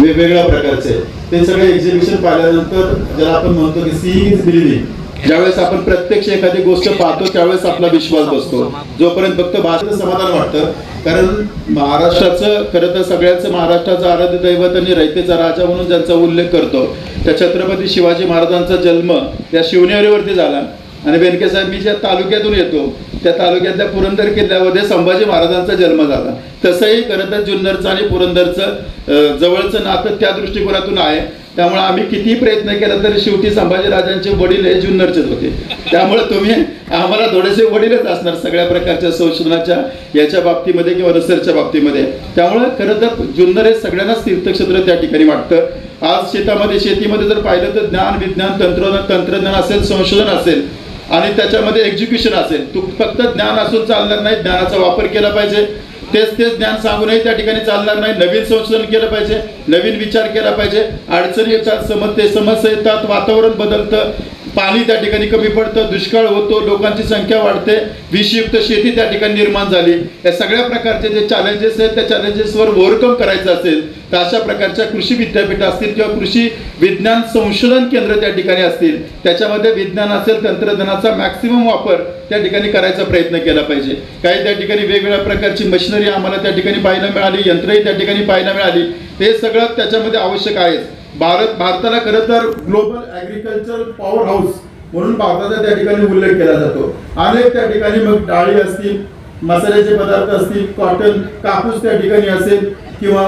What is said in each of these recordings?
वेगवेगळ्या प्रकारचे ते सगळे एक्झिबिशन पाहिल्यानंतर ज्याला आपण म्हणतो की सीइंग इज बिलिव्हिंग, ज्यावेळेस आपण प्रत्यक्ष एखादी गोष्ट पाहतो त्यावेळेस आपला विश्वास बसतो. जोपर्यंत फक्त भाषेचं समाधान वाटतं, कारण महाराष्ट्राचं खरं तर सगळ्यांचं महाराष्ट्राचं आराध्य दैवत आणि रयतेचा राजा म्हणून ज्यांचा उल्लेख करतो त्या छत्रपती शिवाजी महाराजांचा जन्म या शिवनेरीवरती झाला. आणि बेनके साहेब, मी ज्या तालुक्यातून येतो त्या तालुक्यातल्या पुरंदर किल्ल्यामध्ये संभाजी महाराजांचा जन्म झाला. तसंही खरं तर जुन्नरचं आणि पुरंदरचं जवळचं नातं त्या दृष्टिकोनातून आहे. त्यामुळे आम्ही किती प्रयत्न केला तरी शेवटी संभाजीराजांचे वडील हे जुन्नरचेच होते. त्यामुळे तुम्ही आम्हाला थोडेसे वडीलच असणार सगळ्या प्रकारच्या संशोधनाच्या याच्या बाबतीमध्ये किंवा रिसर्चच्या बाबतीमध्ये. त्यामुळे खरं तर जुन्नर हे सगळ्यांनाच तीर्थक्षेत्र त्या ठिकाणी वाटतं. आज शेतीमध्ये जर पाहिलं तर ज्ञान विज्ञान तंत्रज्ञान असेल, संशोधन असेल आणि त्याच्यामध्ये एक्झिक्युशन असेल. फक्त ज्ञान असून चालणार नाही, ज्ञानाचा वापर केला पाहिजे. तेच ज्ञान सांगूनही त्या ठिकाणी चालणार नाही. नवीन संशोधन केलं पाहिजे, नवीन विचार केला पाहिजे. अडचणी येतात, समस्या येतात, वातावरण बदलतं, पाणी त्या ठिकाणी कमी पडतं, दुष्काळ होतो, लोकांची संख्या वाढते, विषयुक्त शेती त्या ठिकाणी निर्माण झाली. या सगळ्या प्रकारचे जे चॅलेंजेस आहेत त्या चॅलेंजेसवर ओव्हरकम करायचं असेल तर अशा प्रकारच्या कृषी विद्यापीठ असतील किंवा कृषी विज्ञान संशोधन केंद्र त्या ठिकाणी असतील, त्याच्यामध्ये विज्ञान असेल, तंत्रज्ञानाचा मॅक्सिमम वापर त्या ठिकाणी करायचा प्रयत्न केला पाहिजे. काही त्या ठिकाणी वेगवेगळ्या प्रकारची मशिनरी आम्हाला त्या ठिकाणी पाहायला मिळाली, यंत्रही त्या ठिकाणी पाहायला मिळाली. ते सगळं त्याच्यामध्ये आवश्यक आहे. भारताला खरं तर ग्लोबल ॲग्रिकल्चर पॉवर हाऊस म्हणून भारताचा त्या ठिकाणी उल्लेख केला जातो. अनेक त्या ठिकाणी मग डाळी असतील, मसाल्याचे पदार्थ असतील, कॉटन कापूस त्या ठिकाणी असेल किंवा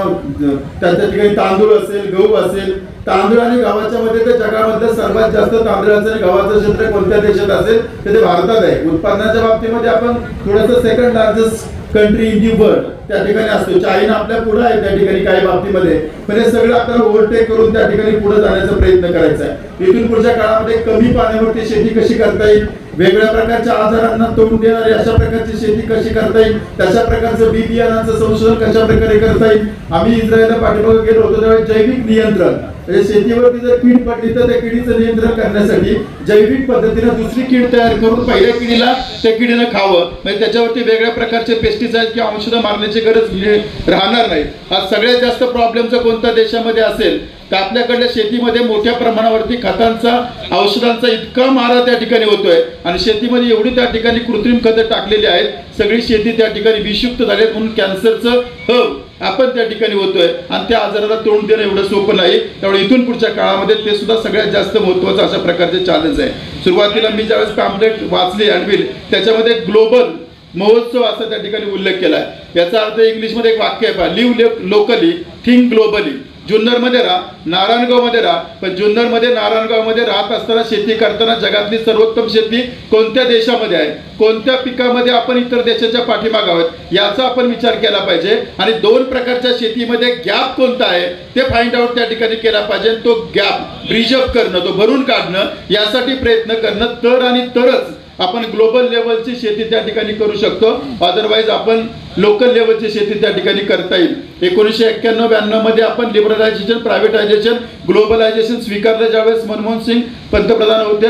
त्या ठिकाणी तांदूळ असेल, गहू असेल. तांदूळ आणि गव्हाच्या मध्ये तर जगामधलं सर्वात जास्त तांदळाचं आणि गव्हाचं क्षेत्र कोणत्या देशात असेल तर ते भारतात आहे. उत्पादनाच्या बाबतीमध्ये आपण थोडंसं second largest country in the world त्या ठिकाणी असतो. चायना आपल्या पुढे आहे त्या ठिकाणी काही बाबतीमध्ये, पण हे सगळं आपल्याला ओव्हरटेक करून त्या ठिकाणी पुढे जाण्याचा प्रयत्न करायचा आहे. इथून पुढच्या काळामध्ये कमी पाण्यावरती शेती कशी करता येईल, वेगवेगळ्या प्रकारच्या आजारांना तोंड देणारी अशा प्रकारची शेती कशी करता येईल, तशा प्रकारचं बी बियाणांचं संशोधन कशा प्रकारे करता येईल. आम्ही इस्रायलला पाठीमागे गेलो होतो त्यावेळी जैविक नियंत्रण, शेतीवरती जर कीड पडली तर त्या किडीचं नियंत्रण करण्यासाठी जैविक पद्धतीने दुसरी कीड तयार करून पहिल्या किडीला त्या किडीनं खावं, म्हणजे त्याच्यावरती वेगळ्या प्रकारचे पेस्टिसाइड किंवा औषधं मारण्याची गरज राहणार नाही. आज सगळ्यात जास्त प्रॉब्लेम जर कोणत्या देशामध्ये असेल तर आपल्याकडल्या शेतीमध्ये मोठ्या प्रमाणावरती खतांचा, औषधांचा इतका मारा त्या ठिकाणी होतोय आणि शेतीमध्ये एवढी त्या ठिकाणी कृत्रिम खतं टाकलेली आहेत, सगळी शेती त्या ठिकाणी विषयुक्त झाली म्हणून कॅन्सरचं हब आपण त्या ठिकाणी होतोय आणि त्या आजाराला तोंड देणं एवढं सोपं नाही. त्यामुळे इथून पुढच्या काळामध्ये ते सुद्धा सगळ्यात जास्त महत्त्वाचं अशा प्रकारचे चॅलेंज आहे. सुरुवातीला मी ज्यावेळेस पॅम्पलेट वाचली अँडविल त्याच्यामध्ये ग्लोबल महोत्सव असा त्या ठिकाणी उल्लेख केला आहे. याचा अर्थ इंग्लिशमध्ये एक वाक्य आहे, लिव्ह लोकली, थिंक ग्लोबली. जुन्नरमध्ये राहा, नारायणगावमध्ये राहा, पण जुन्नरमध्ये नारायणगावमध्ये राहत असताना शेती करताना जगातली सर्वोत्तम शेती कोणत्या देशामध्ये आहे, कोणत्या पिकामध्ये आपण इतर देशाच्या पाठीमागे आहोत याचा आपण विचार केला पाहिजे. आणि दोन प्रकारच्या शेतीमध्ये गॅप कोणता आहे ते फाइंड आउट त्या ठिकाणी केला पाहिजे. तो गॅप ब्रिज अप करणं, तो भरून काढणं यासाठी प्रयत्न करणं, तर आणि तरच आपण ग्लोबल लेवलची शेती त्या ठिकाणी करू शकतो. अदरवाईज आपण लोकल लेवलची शेती त्या ठिकाणी करता येईल. 1991-92 मध्ये आपण लिबरलायझेशन, प्रायव्हेटायझेशन, ग्लोबलायझेशन स्वीकारलं. ज्यावेळेस मनमोहन सिंग पंतप्रधान होते,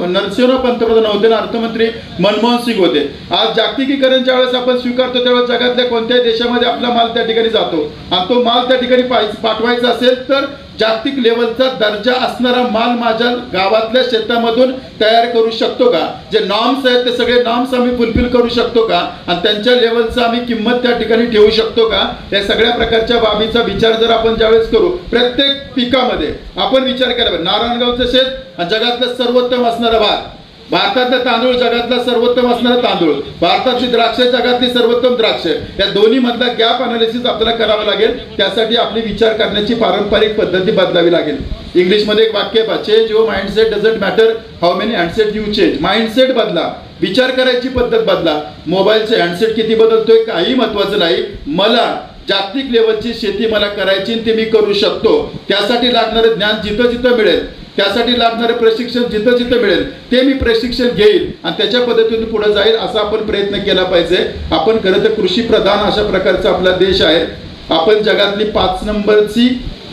नरसिंह पंतप्रधान होते आणि अर्थमंत्री मनमोहन सिंग होते. आज जागतिकीकरण ज्यावेळेस आपण स्वीकारतो त्यावेळेस जगातल्या कोणत्याही देशामध्ये आपला माल त्या ठिकाणी जातो आणि तो माल त्या ठिकाणी पाठवायचा असेल तर जागतिक लेवलचा दर्जा असणारा माल माझ्या गावातल्या शेतामधून तयार करू शकतो का, जे नॉर्म्स आहेत ते सगळे नॉर्म्स आम्ही फुलफिल करू शकतो का आणि त्यांच्या लेवलचा आम्ही किंमत त्या ठिकाणी ठेवू शकतो का, या सगळ्या प्रकारच्या बाबीचा विचार जर आपण ज्यावेळेस करू प्रत्येक पिकामध्ये आपण विचार केला पाहिजे. नारायणगावचं शेत जगातलं सर्वोत्तम असणारा भात, भारतातलं तांदूळ जगातला सर्वोत्तम असणारा तांदूळ, भारतातली द्राक्ष जगातली सर्वोत्तम द्राक्ष, या दोन्ही मधला गॅप अनालिसिस आपल्याला करावं लागेल. त्यासाठी आपली विचार करण्याची पारंपरिक पद्धती बदलावी लागेल. इंग्लिशमध्ये एक वाक्य आहे, change your mindset doesn't matter how many handset you change. Mindset बदला, विचार करायची पद्धत बदला. मोबाईलचे हँडसेट किती बदलतोय काही महत्वाचं नाही. मला जागतिक लेवलची शेती मला करायची ते मी करू शकतो. त्यासाठी लागणारं ज्ञान जिथं जिथं मिळेल, त्यासाठी लागणारे प्रशिक्षण जिथं जिथं मिळेल ते मी प्रशिक्षण घेईल आणि त्याच्या पद्धतीने पुढे जाईल असा आपण प्रयत्न केला पाहिजे. आपण खरं तर कृषी प्रधान अशा प्रकारचा आपला देश आहे. आपण जगातली 5 नंबरची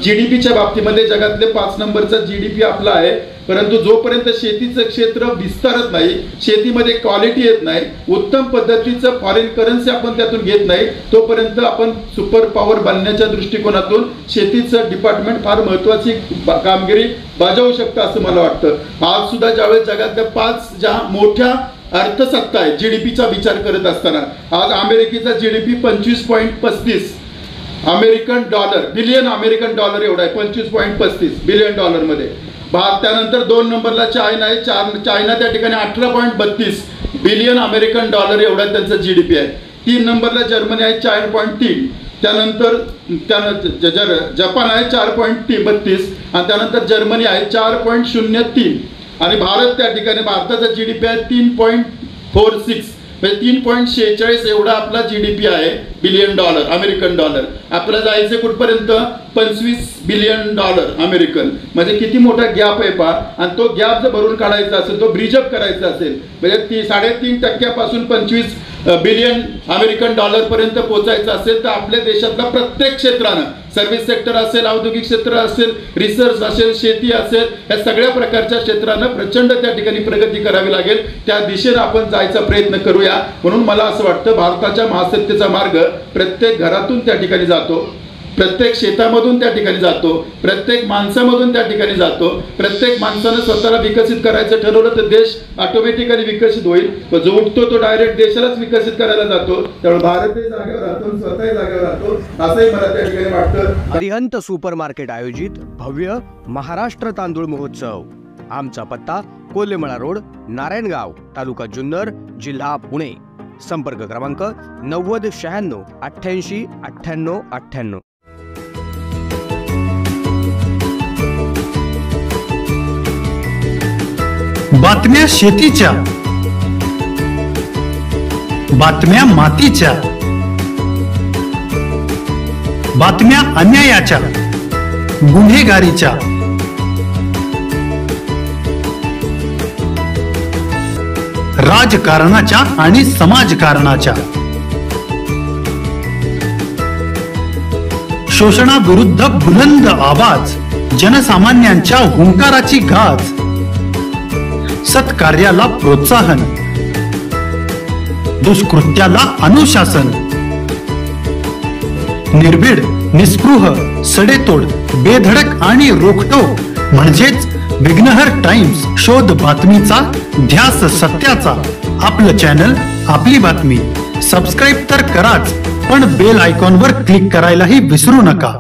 GDPच्या बाबतीमध्ये जगातले 5 नंबरचा GDP आपला आहे. परंतु जोपर्यंत शेतीचं क्षेत्र विस्तारत नाही, शेतीमध्ये क्वालिटी येत नाही, उत्तम पद्धतीचं फॉरेन करन्सी आपण त्यातून घेत नाही, तोपर्यंत आपण सुपर पॉवर बनण्याच्या दृष्टिकोनातून शेतीचं डिपार्टमेंट फार महत्त्वाची कामगिरी बजावू शकतं असं मला वाटतं। आज सुद्धा ज्यावेळेस जगातल्या 5 ज्या मोठ्या अर्थसत्ता आहे जीडीपीचा विचार करत असताना, आज अमेरिकेचा GDP 25.35 American dollar billion American dollar एवढा आहे, 25.35 बिलियन डॉलरमध्ये। त्यानंतर 2 नंबरला चायना आहे, चायना त्या ठिकाणी 18.32 बिलियन अमेरिकन डॉलर एवढा त्यांचा जीडीपी आहे। 3 नंबरला जर्मनी आहे 4.3, त्यानंतर जपान आहे 4.32 आणि त्यानंतर जर्मनी आहे 4.03 आणि भारत त्या ठिकाणी भारताचा जीडीपी आहे 3.46 म्हणजे 3.46 एवढा आपला जीडीपी आहे बिलियन डॉलर अमेरिकन डॉलर। आपल्याला जायचं कुठपर्यंत 25 बिलियन डॉलर अमेरिकन, म्हणजे किती मोठा गॅप आहे पहा। आणि तो गॅप जर भरून काढायचा असेल, तो ब्रिजअप करायचा असेल, म्हणजे 3.5% 25 बिलियन अमेरिकन डॉलर पर्यंत पोहोचायचं असेल तर आपल्या देशातल्या प्रत्येक क्षेत्रानं, सर्व्हिस सेक्टर असेल, औद्योगिक क्षेत्र असेल, रिसर्च असेल, शेती असेल, या सगळ्या प्रकारच्या क्षेत्रानं प्रचंड त्या ठिकाणी प्रगती करावी लागेल। त्या दिशेने आपण जायचा प्रयत्न करूया। म्हणून मला असं वाटतं भारताच्या महासत्तेचा मार्ग प्रत्येक घरातून त्या ठिकाणी जातो, प्रत्येक शेतामधून त्या ठिकाणी जातो, प्रत्येक माणसामधून त्या ठिकाणी जातो। प्रत्येक माणसानं स्वतःला विकसित करायचं ठरवलं तर देश ऑटोमॅटिकली विकसित होईल। जो उठतो तो डायरेक्ट देशालाच विकसित करायला जातो, त्यामुळे भारतही जागेवर राहतो, स्वतःही जागेवर राहतो असंही मला त्या ठिकाणी वाटतं। अरिहंत सुपर मार्केट आयोजित भव्य महाराष्ट्र तांदूळ महोत्सव। आमचा पत्ता कोल्हेमळा रोड, नारायणगाव, तालुका जुन्नर, जिल्हा पुणे। संपर्क क्रमांक 90 96 88 98 98। बातम्या शेतीच्या, बातम्या मातीच्या, बातम्या अन्यायाच्या, गुन्हेगारीच्या, राजकारणाच्या आणि समाजकारणाच्या, शोषणाविरुद्ध बुलंद आवाज, जनसामान्यांच्या हुंकाराची गाज, सत्कार्याला प्रोत्साहन, दुष्कृत्याला अनुशासन, निर्भीड, निस्पृह, सडेतोड, बेधडक आणि रोखटोक म्हणजेच विघ्नहर टाइम्स। शोध बातमीचा, ध्यास सत्याचा। आपलं चॅनल, आपली बातमी। सबस्क्राईब तर कराच, पण बेल आयकॉनवर क्लिक करायलाही विसरू नका।